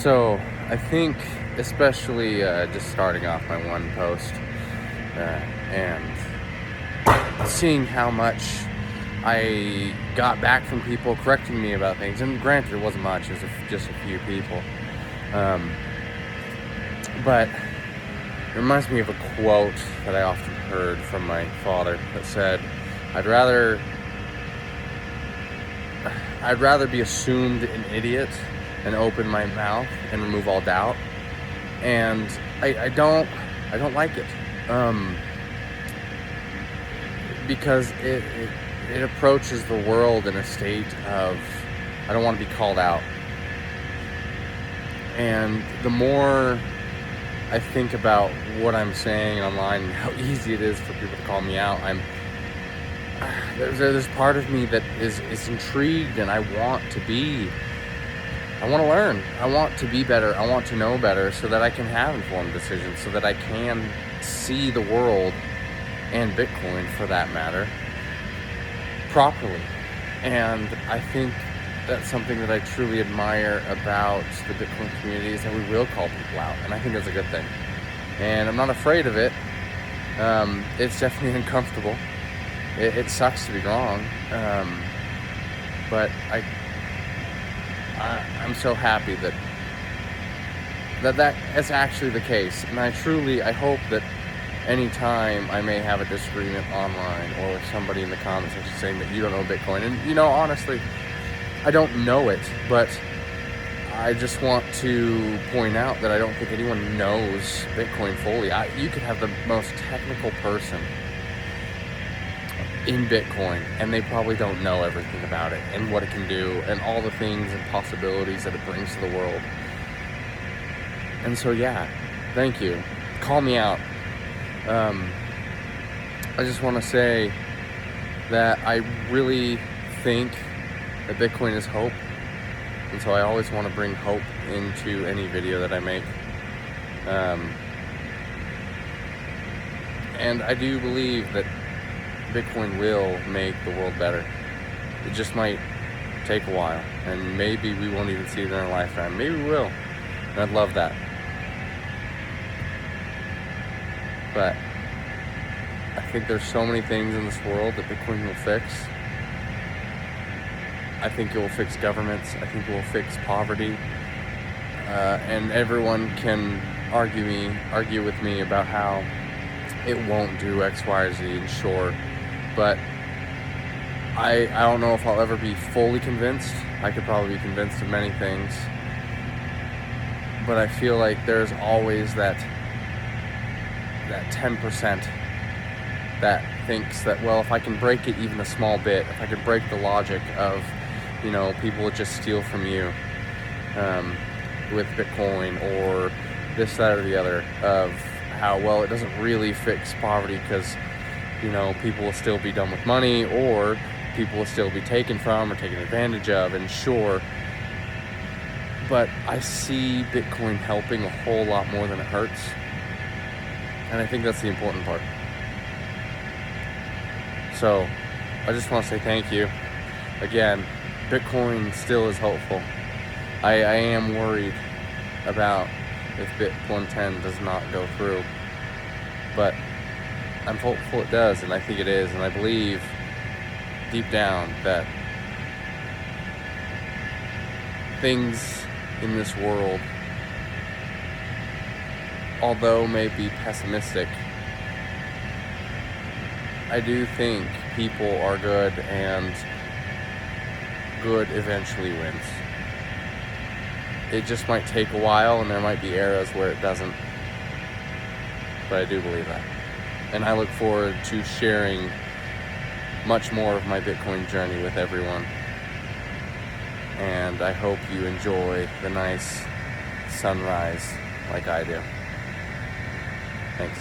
So I think, especially just starting off my one post and seeing how much I got back from people correcting me about things, and granted, it wasn't much; it was just a few people. But it reminds me of a quote that I often heard from my father that said, "I'd rather be assumed an idiot and open my mouth and remove all doubt." And I don't like it, because it approaches the world in a state of, I don't want to be called out. And the more I think about what I'm saying online and how easy it is for people to call me out, there's part of me that is intrigued, and I want to learn. I want to be better. I want to know better so that I can have informed decisions, so that I can see the world, and Bitcoin for that matter, properly. And I think that's something that I truly admire about the Bitcoin community, is that we will call people out, and I think that's a good thing. And I'm not afraid of it. It's definitely uncomfortable. It sucks to be wrong, but I'm so happy that is actually the case. And I hope that anytime I may have a disagreement online or with somebody in the comments section saying that you don't know Bitcoin, and honestly, I don't know it, but I just want to point out that I don't think anyone knows Bitcoin fully. You could have the most technical person in Bitcoin, and they probably don't know everything about it and what it can do and all the things and possibilities that it brings to the world. And so, yeah, thank you. Call me out. I just want to say that I really think that Bitcoin is hope, and so I always want to bring hope into any video that I make. And I do believe that Bitcoin will make the world better. It just might take a while, and maybe we won't even see it in our lifetime. Maybe we will, and I'd love that. But I think there's so many things in this world that Bitcoin will fix. I think it will fix governments. I think it will fix poverty. And everyone can argue with me about how it won't do X, Y, or Z, and sure. But I don't know if I'll ever be fully convinced. I could probably be convinced of many things. But I feel like there's always that 10% that thinks that, well, if I can break it even a small bit, if I can break the logic of, people would just steal from you with Bitcoin or this, that, or the other, of how, well, it doesn't really fix poverty because, people will still be done with money, or people will still be taken from or taken advantage of, and sure. But I see Bitcoin helping a whole lot more than it hurts. And I think that's the important part. So I just want to say thank you. Again, Bitcoin still is hopeful. I am worried about if Bitcoin 10 does not go through. But I'm hopeful it does, and I think it is. And I believe deep down that things in this world, although may be pessimistic, I do think people are good, and good eventually wins. It just might take a while, and there might be eras where it doesn't. But I do believe that. And I look forward to sharing much more of my Bitcoin journey with everyone. And I hope you enjoy the nice sunrise like I do. Thanks.